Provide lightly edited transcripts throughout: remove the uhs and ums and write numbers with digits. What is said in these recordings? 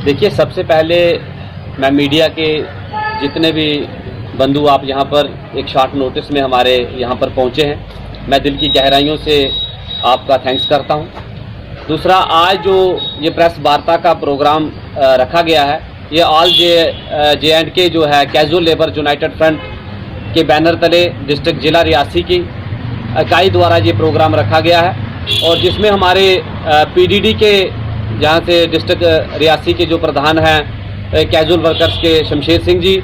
देखिए, सबसे पहले मैं मीडिया के जितने भी बंधु आप यहाँ पर एक शॉर्ट नोटिस में हमारे यहाँ पर पहुँचे हैं, मैं दिल की गहराइयों से आपका थैंक्स करता हूँ। दूसरा, आज जो ये प्रेस वार्ता का प्रोग्राम रखा गया है, ये ऑल जे&के जो है कैजुअल लेबर यूनाइटेड फ्रंट के बैनर तले डिस्ट्रिक्ट जिला रियासी की इकाई द्वारा ये प्रोग्राम रखा गया है, और जिसमें हमारे पीडीडी के जहाँ से डिस्ट्रिक्ट रियासी के जो प्रधान हैं कैजुअल वर्कर्स के शमशेर सिंह जी,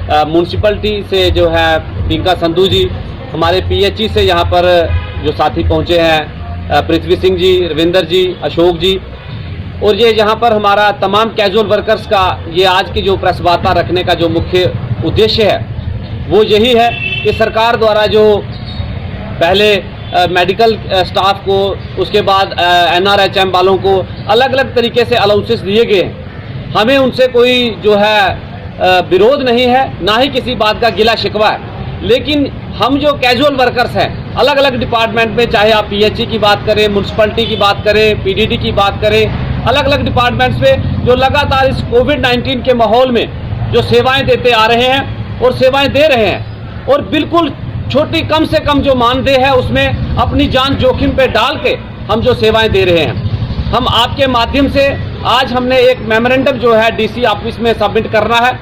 म्यूनसिपलिटी से जो है पिंका संधू जी, हमारे पीएचई से यहाँ पर जो साथी पहुँचे हैं पृथ्वी सिंह जी, रविंदर जी, अशोक जी, और ये यहाँ पर हमारा तमाम कैजुअल वर्कर्स का ये आज की जो प्रेस वार्ता रखने का जो मुख्य उद्देश्य है वो यही है कि सरकार द्वारा जो पहले मेडिकल स्टाफ को, उसके बाद एनआरएचएम वालों को अलग अलग तरीके से अलाउंसेस दिए गए हैं, हमें उनसे कोई जो है विरोध नहीं है, ना ही किसी बात का गिला शिकवा है। लेकिन हम जो कैजुअल वर्कर्स हैं अलग अलग डिपार्टमेंट में, चाहे आप पीएचई की बात करें, म्यूनसिपलिटी की बात करें, पीडीडी की बात करें, अलग अलग डिपार्टमेंट्स में जो लगातार इस कोविड-19 के माहौल में जो सेवाएं देते आ रहे हैं और सेवाएं दे रहे हैं, और बिल्कुल छोटी कम से कम जो मानदेय है उसमें अपनी जान जोखिम पे डाल के हम जो सेवाएं दे रहे हैं, हम आपके माध्यम से आज हमने एक मेमोरेंडम जो है डीसी ऑफिस में सबमिट करना है,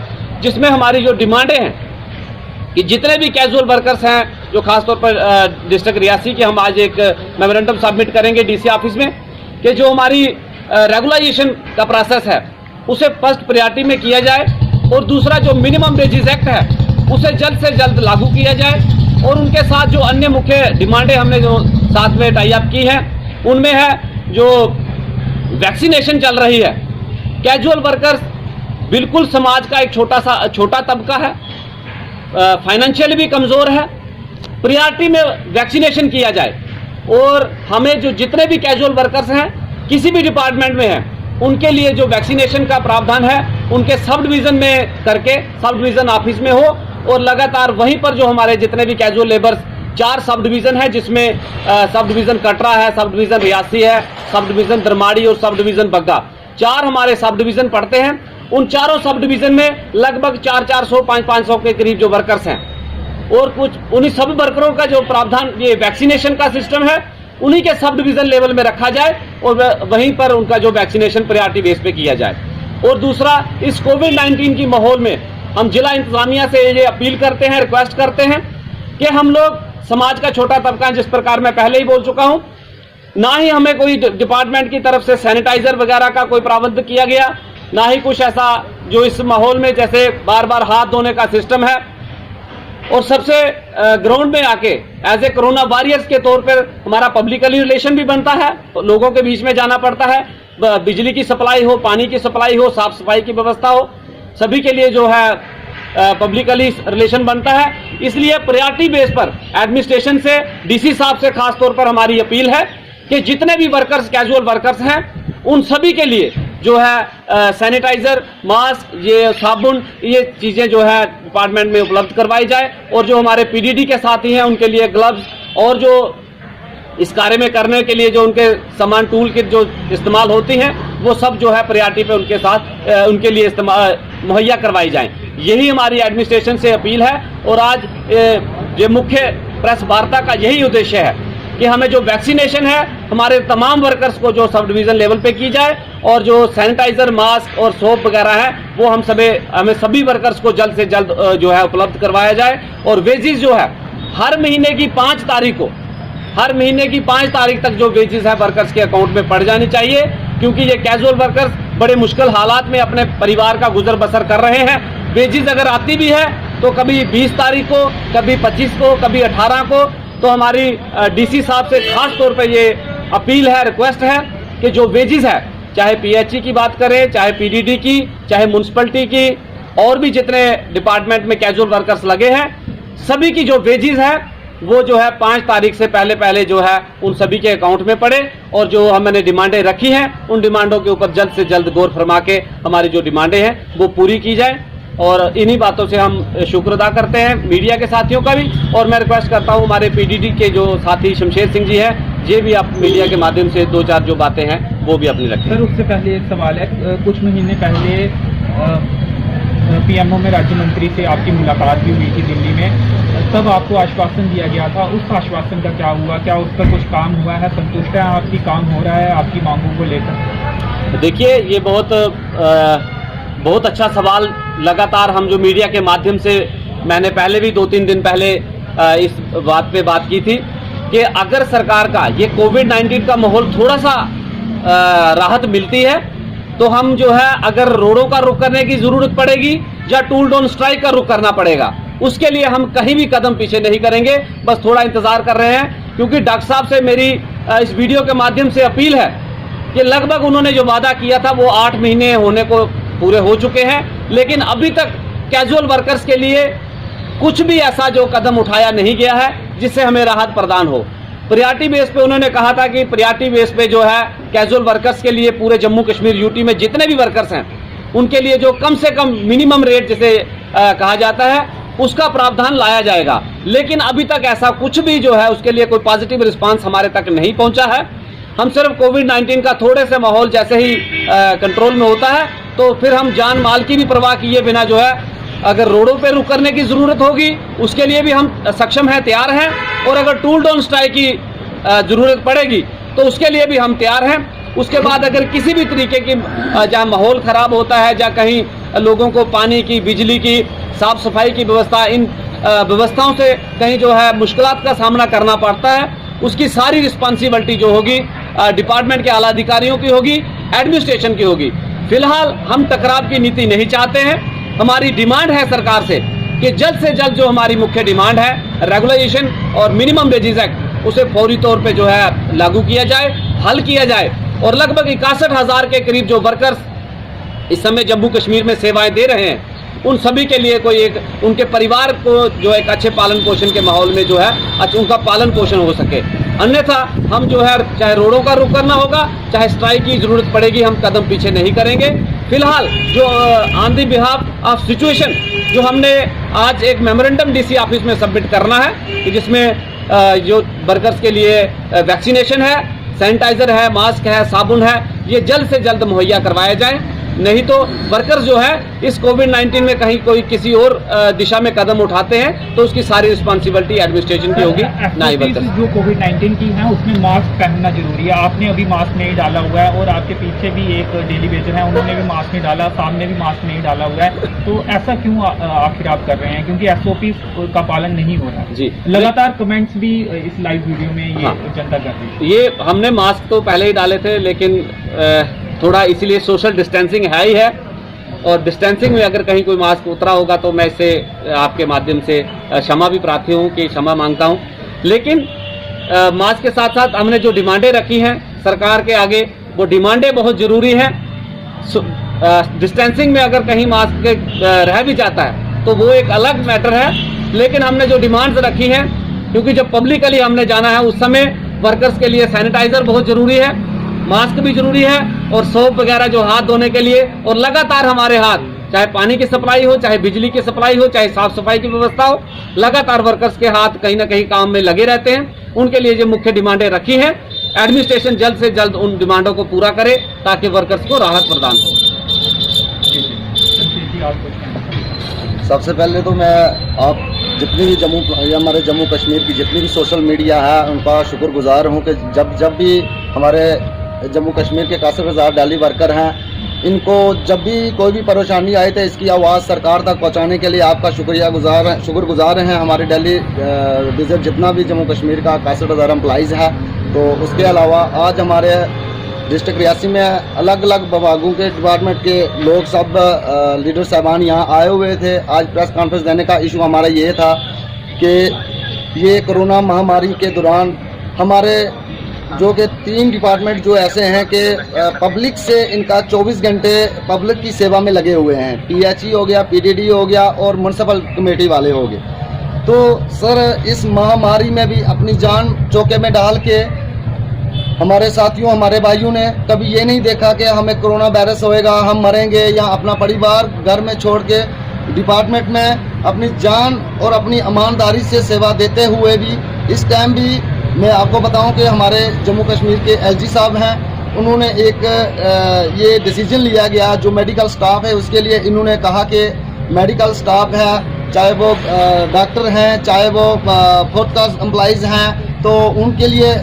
जिसमें हमारी जो डिमांडें हैं कि जितने भी कैजुअल वर्कर्स हैं जो खासतौर पर डिस्ट्रिक्ट रियासी के, हम आज एक मेमोरेंडम सबमिट करेंगे डीसी ऑफिस में कि जो हमारी रेगुलाइजेशन का प्रोसेस है उसे फर्स्ट प्रायोरिटी में किया जाए, और दूसरा जो मिनिमम वेजेस एक्ट है उसे जल्द से जल्द लागू किया जाए, और उनके साथ जो अन्य मुख्य डिमांडें हमने जो साथ में टाई अप की हैं उनमें है जो वैक्सीनेशन चल रही है। कैजुअल वर्कर्स बिल्कुल समाज का एक छोटा तबका है, फाइनेंशियली भी कमज़ोर है, प्रायोरिटी में वैक्सीनेशन किया जाए, और हमें जो जितने भी कैजुअल वर्कर्स हैं किसी भी डिपार्टमेंट में हैं उनके लिए जो वैक्सीनेशन का प्रावधान है उनके सब डिवीज़न में करके सब डिवीज़न ऑफिस में हो, और लगातार वहीं पर जो हमारे जितने भी कैजुअल लेबर्स 4 सब डिवीज़न है, जिसमें सब डिवीज़न कटरा है, सब डिवीज़न रियासी है, सब डिवीज़न दरमाड़ी और सब डिवीज़न बग्गा, 4 हमारे सब डिवीज़न पड़ते हैं। उन चारों सब डिवीज़न में लगभग 400-400, 500 के करीब जो वर्कर्स हैं, और कुछ उन्हीं सब वर्करों का जो प्रावधान ये वैक्सीनेशन का सिस्टम है उन्हीं के सब डिवीज़न लेवल में रखा जाए, और वहीं पर उनका जो वैक्सीनेशन प्रायोरिटी बेस पे किया जाए। और दूसरा, इस कोविड-19 की माहौल में हम जिला इंतजामिया से ये अपील करते हैं, रिक्वेस्ट करते हैं कि हम लोग समाज का छोटा तबका, जिस प्रकार मैं पहले ही बोल चुका हूं, ना ही हमें कोई डिपार्टमेंट की तरफ से सैनिटाइजर वगैरह का कोई प्रावधान किया गया, ना ही कुछ ऐसा जो इस माहौल में जैसे बार बार हाथ धोने का सिस्टम है, और सबसे ग्राउंड में आके एज ए कोरोना वॉरियर्स के तौर पर हमारा पब्लिकली रिलेशन भी बनता है, लोगों के बीच में जाना पड़ता है, बिजली की सप्लाई हो, पानी की सप्लाई हो, साफ सफाई की व्यवस्था हो, सभी के लिए जो है पब्लिकली रिलेशन बनता है। इसलिए प्रायोरिटी बेस पर एडमिनिस्ट्रेशन से, डीसी साहब से खास तौर पर हमारी अपील है कि जितने भी वर्कर्स कैजुअल वर्कर्स हैं उन सभी के लिए जो है सैनिटाइजर, मास्क, ये साबुन, ये चीज़ें जो है डिपार्टमेंट में उपलब्ध करवाई जाए, और जो हमारे पीडीडी के साथी हैं उनके लिए ग्लव्स, और जो इस कार्य में करने के लिए जो उनके सामान टूल किट जो इस्तेमाल होती हैं वो सब जो है प्रायोरिटी पे उनके साथ उनके लिए इस्तेमाल मुहैया करवाई जाएं। यही हमारी एडमिनिस्ट्रेशन से अपील है, और आज ये मुख्य प्रेस वार्ता का यही उद्देश्य है कि हमें जो वैक्सीनेशन है हमारे तमाम वर्कर्स को जो सब डिवीज़न लेवल पे की जाए, और जो सैनिटाइजर, मास्क और सोप वगैरह है वो हमें सभी वर्कर्स को जल्द से जल्द जो है उपलब्ध करवाया जाए। और वेजेस जो है हर महीने की 5 तारीख को, हर महीने की 5 तारीख तक जो वेजेस है वर्कर्स के अकाउंट में पड़ जानी चाहिए, क्योंकि ये कैजुअल वर्कर्स बड़े मुश्किल हालात में अपने परिवार का गुजर बसर कर रहे हैं। वेजेस अगर आती भी है तो कभी 20 तारीख को, कभी 25 को, कभी 18 को। तो हमारी डीसी साहब से खास तौर पे ये अपील है, रिक्वेस्ट है कि जो वेजेस है, चाहे पीएचई की बात करें, चाहे पीडीडी की, चाहे म्यूनसिपलिटी की, और भी जितने डिपार्टमेंट में कैजुअल वर्कर्स लगे हैं, सभी की जो वेजेस है वो जो है 5 तारीख से पहले जो है उन सभी के अकाउंट में पड़े, और जो हमने डिमांडें रखी हैं उन डिमांडों के ऊपर जल्द से जल्द गौर फरमा के हमारी जो डिमांडें हैं वो पूरी की जाए। और इन्हीं बातों से हम शुक्र अदा करते हैं मीडिया के साथियों का भी। और मैं रिक्वेस्ट करता हूं हमारे पीडीडी के जो साथी शमशेर सिंह जी हैं, ये भी आप मीडिया के माध्यम से 2-4 जो बातें हैं वो भी अपनी रखें। सर, उससे पहले एक सवाल है, कुछ महीने पहले पीएमओ में राज्य मंत्री से आपकी मुलाकात भी हुई थी दिल्ली में, तब आपको आश्वासन दिया गया था, उस आश्वासन का क्या हुआ? क्या उस पर कुछ काम हुआ है? संतुष्ट है आपकी, काम हो रहा है आपकी मांगों को लेकर? देखिए, ये बहुत अच्छा सवाल लगातार हम जो मीडिया के माध्यम से, मैंने पहले भी 2-3 दिन पहले इस बात पे बात की थी कि अगर सरकार का ये कोविड-19 का माहौल थोड़ा सा राहत मिलती है तो हम जो है अगर रोडों का रुख करने की जरूरत पड़ेगी या टूल डाउन स्ट्राइक का रुख करना पड़ेगा, उसके लिए हम कहीं भी कदम पीछे नहीं करेंगे, बस थोड़ा इंतजार कर रहे हैं। क्योंकि डॉक्टर साहब से मेरी इस वीडियो के माध्यम से अपील है कि लगभग उन्होंने जो वादा किया था वो 8 महीने होने को पूरे हो चुके हैं, लेकिन अभी तक कैजुअल वर्कर्स के लिए कुछ भी ऐसा जो कदम उठाया नहीं गया है जिससे हमें राहत प्रदान हो। प्रियॉरिटी बेस पे उन्होंने कहा था कि प्रियॉरिटी बेस पे जो है कैजुअल वर्कर्स के लिए पूरे जम्मू कश्मीर यूटी में जितने भी वर्कर्स हैं उनके लिए जो कम से कम मिनिमम रेट जिसे कहा जाता है उसका प्रावधान लाया जाएगा। लेकिन अभी तक ऐसा कुछ भी जो है उसके लिए कोई पॉजिटिव रिस्पांस हमारे तक नहीं पहुंचा है। हम सिर्फ कोविड-19 का थोड़े से माहौल जैसे ही कंट्रोल में होता है तो फिर हम जान माल की भी परवाह किए बिना जो है अगर रोडों पे रुक करने की ज़रूरत होगी उसके लिए भी हम सक्षम हैं, तैयार हैं। और अगर टूल डाउन स्ट्राइक की ज़रूरत पड़ेगी तो उसके लिए भी हम तैयार हैं। उसके बाद अगर किसी भी तरीके की जहाँ माहौल ख़राब होता है, जहाँ कहीं लोगों को पानी की, बिजली की, साफ़ सफाई की व्यवस्था, इन व्यवस्थाओं से कहीं जो है मुश्किलात का सामना करना पड़ता है, उसकी सारी रिस्पॉन्सिबिलिटी जो होगी डिपार्टमेंट के आला अधिकारियों की होगी, एडमिनिस्ट्रेशन की होगी। फिलहाल हम टकराव की नीति नहीं चाहते हैं। हमारी डिमांड है सरकार से कि जल्द से जल्द जो हमारी मुख्य डिमांड है रेगुलाइजेशन और मिनिमम वेजेस एक्ट उसे फौरी तौर पे जो है लागू किया जाए, हल किया जाए। और लगभग 61,000 के करीब जो वर्कर्स इस समय जम्मू कश्मीर में सेवाएं दे रहे हैं उन सभी के लिए कोई एक उनके परिवार को जो एक अच्छे पालन पोषण के माहौल में जो है उनका पालन पोषण हो सके। अन्यथा हम जो है चाहे रोडों का रुख करना होगा, चाहे स्ट्राइक की जरूरत पड़ेगी, हम कदम पीछे नहीं करेंगे। फिलहाल जो on the behalf of situation जो हमने आज एक मेमोरेंडम डीसी ऑफिस में सबमिट करना है कि जिसमें जो वर्कर्स के लिए वैक्सीनेशन है, सैनिटाइजर है, मास्क है, साबुन है, ये जल्द से जल्द मुहैया करवाया जाए। नहीं तो वर्कर्स जो है इस कोविड-19 में कहीं कोई किसी और दिशा में कदम उठाते हैं तो उसकी सारी रिस्पॉन्सिबिलिटी एडमिनिस्ट्रेशन की होगी, ना ही वर्कर्स। जो कोविड-19 की है उसमें मास्क पहनना जरूरी है। आपने अभी मास्क नहीं डाला हुआ है और आपके पीछे भी एक डेली वेजर है, उन्होंने भी मास्क नहीं डाला, सामने भी मास्क नहीं डाला हुआ है। तो ऐसा क्यों आखिर आप कर रहे हैं? क्योंकि SOP का पालन नहीं हो रहा जी। लगातार कमेंट्स भी इस लाइव वीडियो में ये जनता कर रही है। ये हमने मास्क तो पहले ही डाले थे, लेकिन थोड़ा इसीलिए सोशल डिस्टेंसिंग है ही है। और डिस्टेंसिंग में अगर कहीं कोई मास्क उतरा होगा तो मैं इससे आपके माध्यम से क्षमा भी प्रार्थी हूँ कि क्षमा मांगता हूँ। लेकिन मास्क के साथ साथ हमने जो डिमांडें रखी हैं सरकार के आगे, वो डिमांडें बहुत ज़रूरी हैं। डिस्टेंसिंग में अगर कहीं मास्क रह भी जाता है तो वो एक अलग मैटर है, लेकिन हमने जो डिमांड्स रखी हैं, क्योंकि जब पब्लिकली हमने जाना है उस समय वर्कर्स के लिए सैनिटाइज़र बहुत ज़रूरी है, मास्क भी जरूरी है और सोप वगैरह जो हाथ धोने के लिए, और लगातार हमारे हाथ, चाहे पानी की सप्लाई हो, चाहे बिजली की सप्लाई हो, चाहे साफ सफाई की व्यवस्था हो, लगातार वर्कर्स के हाथ कहीं ना कहीं काम में लगे रहते हैं। उनके लिए जो मुख्य डिमांडें रखी हैं, एडमिनिस्ट्रेशन जल्द से जल्द उन डिमांडों को पूरा करे ताकि वर्कर्स को राहत प्रदान हो। सबसे पहले तो मैं आप जितनी भी हमारे जम्मू कश्मीर की जितनी भी सोशल मीडिया है उनका शुक्रगुजार हूँ कि जब भी हमारे जम्मू कश्मीर के 61,000 डेली वर्कर हैं, इनको जब भी कोई भी परेशानी आए तो इसकी आवाज़ सरकार तक पहुंचाने के लिए आपका शुक्रगुजार हैं हमारे डेली विजिट जितना भी जम्मू कश्मीर का 61,000 एम्प्लॉइज़ है। तो उसके अलावा आज हमारे डिस्ट्रिक्ट रियासी में अलग अलग विभागों के डिपार्टमेंट के लोग सब लीडर साहबान यहाँ आए हुए थे। आज प्रेस कॉन्फ्रेंस देने का इशू हमारा ये था कि ये कोरोना महामारी के दौरान हमारे जो कि 3 डिपार्टमेंट जो ऐसे हैं कि पब्लिक से इनका 24 घंटे पब्लिक की सेवा में लगे हुए हैं। PHE हो गया, PDD हो गया और म्यूनसिपल कमेटी वाले हो गए। तो सर इस महामारी में भी अपनी जान चौके में डाल के हमारे साथियों, हमारे भाइयों ने कभी ये नहीं देखा कि हमें कोरोना वायरस होएगा, हम मरेंगे या अपना परिवार घर में छोड़ के डिपार्टमेंट में अपनी जान और अपनी ईमानदारी से सेवा देते हुए भी इस टाइम भी मैं आपको बताऊं कि हमारे जम्मू कश्मीर के एलजी साहब हैं, उन्होंने एक ये डिसीजन लिया गया जो मेडिकल स्टाफ है उसके लिए। इन्होंने कहा कि मेडिकल स्टाफ है, चाहे वो डॉक्टर हैं, चाहे वो फोर्थ क्लास एम्प्लॉइज़ हैं, तो उनके लिए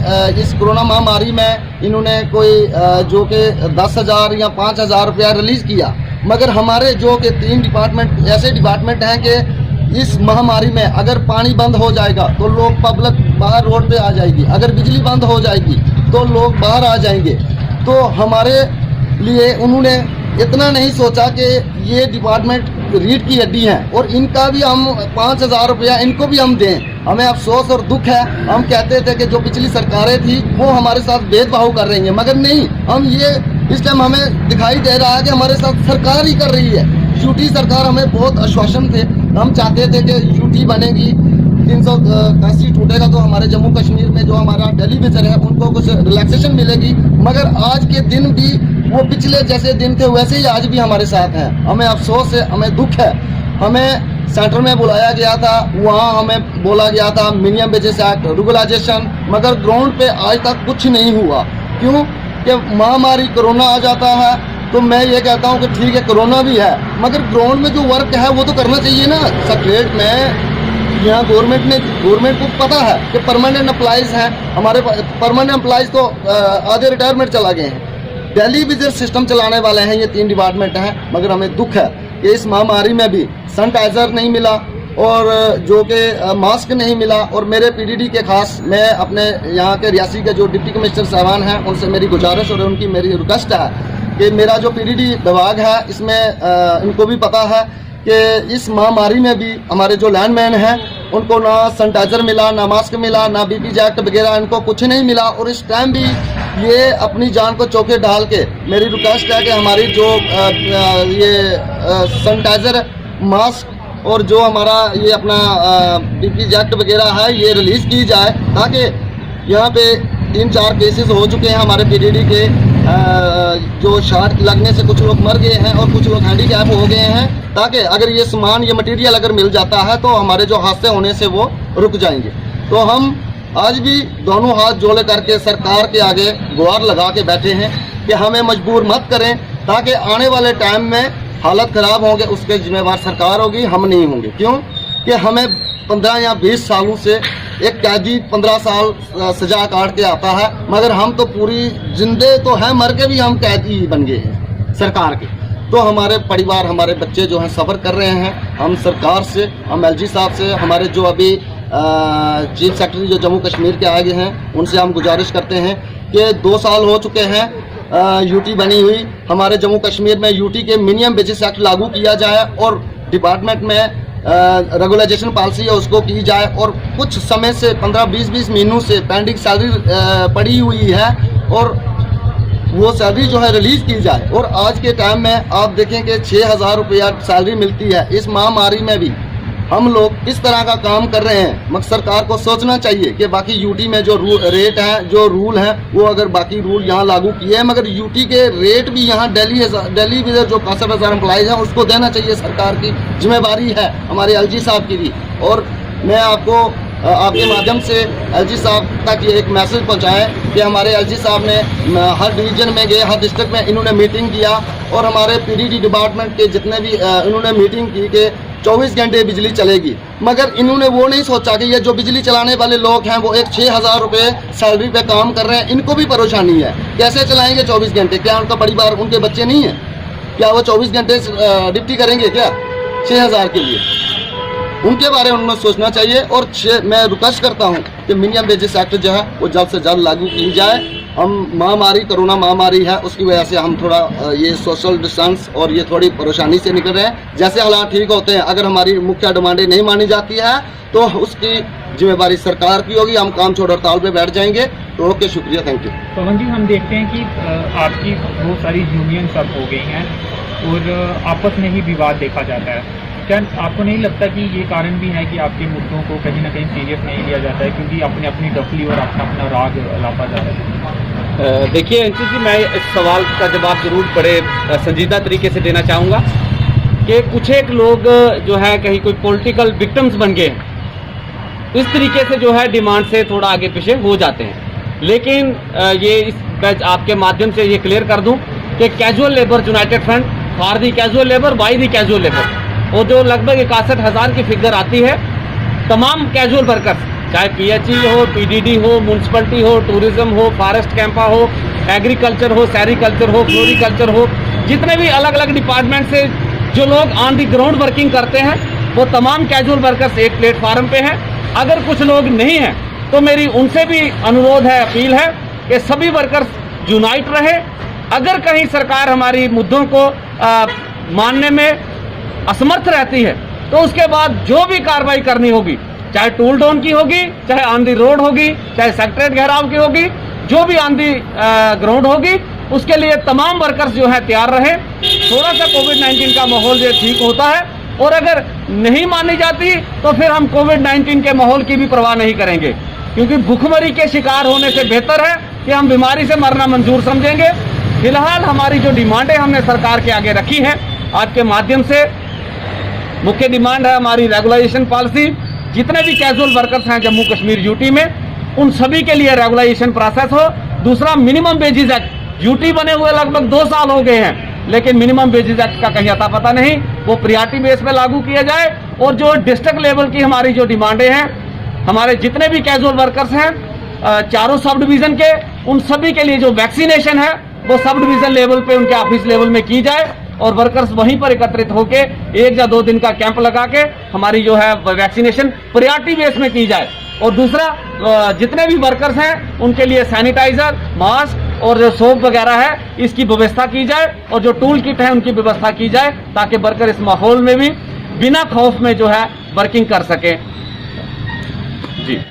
इस कोरोना महामारी में इन्होंने कोई जो कि 10,000 या 5,000 रुपया रिलीज़ किया। मगर हमारे जो कि 3 डिपार्टमेंट ऐसे डिपार्टमेंट हैं कि इस महामारी में अगर पानी बंद हो जाएगा तो लोग पब्लिक बाहर रोड पे आ जाएगी, अगर बिजली बंद हो जाएगी तो लोग बाहर आ जाएंगे। तो हमारे लिए उन्होंने इतना नहीं सोचा कि ये डिपार्टमेंट रीढ़ की हड्डी है और इनका भी हम 5,000 रुपया इनको भी हम दें। हमें अफसोस और दुख है। हम कहते थे कि जो पिछली सरकारें थी वो हमारे साथ भेदभाव कर रही हैं, मगर नहीं, हम ये इस टाइम हमें दिखाई दे रहा है कि हमारे साथ सरकार ही कर रही है। यूटी सरकार हमें बहुत आश्वासन थे, हम चाहते थे कि यूटी बनेगी, 380 टूटेगा तो हमारे जम्मू कश्मीर में जो हमारा डेली विजर है उनको कुछ रिलैक्सेशन मिलेगी। मगर आज के दिन भी वो पिछले जैसे दिन थे वैसे ही आज भी हमारे साथ हैं। हमें अफसोस है, हमें दुख है। हमें सेंटर में बुलाया गया था, वहाँ हमें बोला गया था मिनिमम वेजेस एक्ट, रेगुलाइजेशन, मगर ग्राउंड पे आज तक कुछ नहीं हुआ। क्यों कि महामारी कोरोना आ जाता है तो मैं ये कहता हूँ कि ठीक है कोरोना भी है, मगर ग्राउंड में जो वर्क है वो तो करना चाहिए ना। सेक्रेट में यहाँ गवर्नमेंट को पता है कि परमानेंट एम्प्लॉइज हैं, हमारे परमानेंट एम्प्लॉइज तो आधे रिटायरमेंट चला गए हैं। डेली विजिट सिस्टम चलाने वाले हैं ये 3 डिपार्टमेंट हैं, मगर हमें दुख है कि इस महामारी में भी सैनिटाइजर नहीं मिला और जो कि मास्क नहीं मिला। और मेरे पीडीडी के खास मैं अपने यहाँ के रियासी के जो डिप्टी कमिश्नर साहबान हैं उनसे मेरी गुजारिश और उनकी मेरी रिक्वेस्ट है कि मेरा जो पीडीडी विभाग है इसमें इनको भी पता है कि इस महामारी में भी हमारे जो लैंडमैन हैं उनको ना सैनिटाइजर मिला, ना मास्क मिला, ना बीपी जैकेट वगैरह, इनको कुछ नहीं मिला। और इस टाइम भी ये अपनी जान को चौके डाल के मेरी रिक्वेस्ट है कि हमारी जो ये सैनिटाइजर, मास्क और जो हमारा ये अपना बीपी जैकेट वगैरह है ये रिलीज़ की जाए, ताकि यहाँ पे 3-4 केसेस हो चुके हैं हमारे पीडीडी के, जो शॉट लगने से कुछ लोग मर गए हैं और कुछ लोग हैंडीकैप हो गए हैं, ताकि अगर ये सामान, ये मटेरियल अगर मिल जाता है तो हमारे जो हादसे होने से वो रुक जाएंगे। तो हम आज भी दोनों हाथ जोड़े करके सरकार के आगे गुहार लगा के बैठे हैं कि हमें मजबूर मत करें, ताकि आने वाले टाइम में हालत ख़राब होंगे उसके जिम्मेवार सरकार होगी, हम नहीं होंगे। क्यों कि हमें 15 या 20 सालों से एक कैदी 15 साल सजा काट के आता है, मगर हम तो पूरी जिंदे तो हैं, मर के भी हम कैदी बन गए हैं सरकार के। तो हमारे परिवार, हमारे बच्चे जो हैं सफ़र कर रहे हैं। हम सरकार से, हम एलजी साहब से, हमारे जो अभी चीफ सेक्रेटरी जो जम्मू कश्मीर के आगे हैं उनसे हम गुजारिश करते हैं कि 2 साल हो चुके हैं यूटी बनी हुई, हमारे जम्मू कश्मीर में यूटी के मिनिमम वेजेस एक्ट लागू किया जाए और डिपार्टमेंट में रेगुलाइजेशन पॉलिसी है उसको की जाए। और कुछ समय से 15-20 महीनों से पेंडिंग सैलरी पड़ी हुई है और वो सैलरी जो है रिलीज़ की जाए। और आज के टाइम में आप देखें कि 6,000 रुपया सैलरी मिलती है। इस महामारी में भी हम लोग इस तरह का काम कर रहे हैं, मगर सरकार को सोचना चाहिए कि बाकी यूटी में जो रेट है, जो रूल है, वो अगर बाकी रूल यहाँ लागू किए हैं, मगर यूटी के रेट भी यहाँ दिल्ली में जो 65,000 एम्प्लॉइज हैं उसको देना चाहिए। सरकार की जिम्मेवारी है, हमारे एलजी साहब की भी। और मैं आपको आपके माध्यम से एलजी साहब तक ये एक मैसेज पहुंचाएं कि हमारे एलजी साहब ने हर डिवीज़न में गए, हर डिस्ट्रिक्ट में इन्होंने मीटिंग किया और हमारे पीडीडी डिपार्टमेंट के जितने भी इन्होंने मीटिंग की कि 24 घंटे बिजली चलेगी। मगर इन्होंने वो नहीं सोचा कि ये जो बिजली चलाने वाले लोग हैं वो एक 6,000 रुपये सैलरी पे काम कर रहे हैं, इनको भी परेशानी है। कैसे चलाएंगे 24 घंटे? क्या उनका परिवार, उनके बच्चे नहीं हैं? क्या वो 24 घंटे ड्यूटी करेंगे क्या 6,000 के लिए? उनके बारे में उन्हें सोचना चाहिए। और मैं रिक्वेस्ट करता हूं कि मिनिमम वेजेस एक्ट जो है वो जल्द से जल्द लागू की जाए। हम महामारी, कोरोना महामारी है, उसकी वजह से हम थोड़ा ये सोशल डिस्टेंस और ये थोड़ी परेशानी से निकल रहे हैं। जैसे हालात ठीक होते हैं, अगर हमारी मुख्य डिमांडें नहीं मानी जाती है तो उसकी जिम्मेवारी सरकार की होगी, हम काम छोड़ हड़ताल पे बैठ जाएंगे। तो ओके, शुक्रिया, थैंक यू। पवन जी, हम देखते हैं कि आपकी बहुत सारी यूनियन सब हो गई हैं और आपस में ही विवाद देखा जाता है। क्या आपको नहीं लगता कि ये कारण भी है कि आपके मुद्दों को कहीं ना कहीं सीरियस नहीं लिया जाता है, क्योंकि अपनी अपनी डफली और अपना राग लापा जा रहा है? देखिए अंकित जी, मैं इस सवाल का जवाब जरूर बड़े संजीदा तरीके से देना चाहूँगा। कि कुछ एक लोग जो है कहीं कोई पॉलिटिकल विक्टिम्स बन गए हैं, इस तरीके से जो है डिमांड से थोड़ा आगे पीछे हो जाते हैं। लेकिन मैं आपके माध्यम से ये क्लियर कर दूं कि casual labour United front for the casual labour by the casual labour, वो जो लगभग 61,000 की फिगर आती है, तमाम कैजुअल वर्कर्स, चाहे PHE हो, PDD हो, म्यूनसिपलिटी हो, टूरिज्म हो, फॉरेस्ट कैंपा हो, एग्रीकल्चर हो, सेरिकल्चर हो, फ्लोरिकल्चर हो, जितने भी अलग अलग डिपार्टमेंट से जो लोग ऑन दी ग्राउंड वर्किंग करते हैं, वो तमाम कैजुअल वर्कर्स एक प्लेटफार्म पे हैं। अगर कुछ लोग नहीं हैं तो मेरी उनसे भी अनुरोध है, अपील है कि सभी वर्कर्स यूनाइट रहे। अगर कहीं सरकार हमारी मुद्दों को मानने में असमर्थ रहती है तो उसके बाद जो भी कार्रवाई करनी होगी, चाहे टूल डाउन की होगी, चाहे ऑन दी रोड होगी, चाहे सेक्रेटरीट घेराव की होगी, जो भी ऑन दी ग्राउंड होगी, उसके लिए तमाम वर्कर्स जो है तैयार रहे। थोड़ा सा कोविड-19 का माहौल जो ठीक होता है, और अगर नहीं मानी जाती तो फिर हम कोविड-19 के माहौल की भी परवाह नहीं करेंगे, क्योंकि भूखमरी के शिकार होने से बेहतर है कि हम बीमारी से मरना मंजूर समझेंगे। फिलहाल हमारी जो डिमांडें हमने सरकार के आगे रखी हैं, आपके माध्यम से मुख्य डिमांड है हमारी रेगुलाइजेशन पॉलिसी। जितने भी कैजुअल वर्कर्स हैं जम्मू कश्मीर यूटी में, उन सभी के लिए रेगुलाइजेशन प्रोसेस हो। दूसरा, मिनिमम वेजेस एक्ट, यूटी बने हुए लगभग 2 साल हो गए हैं, लेकिन मिनिमम वेजेस एक्ट का कहीं अता पता नहीं, वो प्रियॉरिटी बेस पे लागू किया जाए। और जो डिस्ट्रिक्ट लेवल की हमारी जो डिमांडें हैं, हमारे जितने भी कैजुअल वर्कर्स हैं चारों सब डिवीजन के, उन सभी के लिए जो वैक्सीनेशन है वो सब डिवीजन लेवल पे उनके ऑफिस लेवल में की जाए, और वर्कर्स वहीं पर एकत्रित होके 1 या 2 दिन का कैंप लगा के हमारी जो है वैक्सीनेशन प्रियॉरिटी बेस में की जाए। और दूसरा, जितने भी वर्कर्स हैं उनके लिए सैनिटाइजर, मास्क और जो सोप वगैरह है, इसकी व्यवस्था की जाए, और जो टूल किट है उनकी व्यवस्था की जाए, ताकि वर्कर इस माहौल में भी बिना खौफ में जो है वर्किंग कर सके।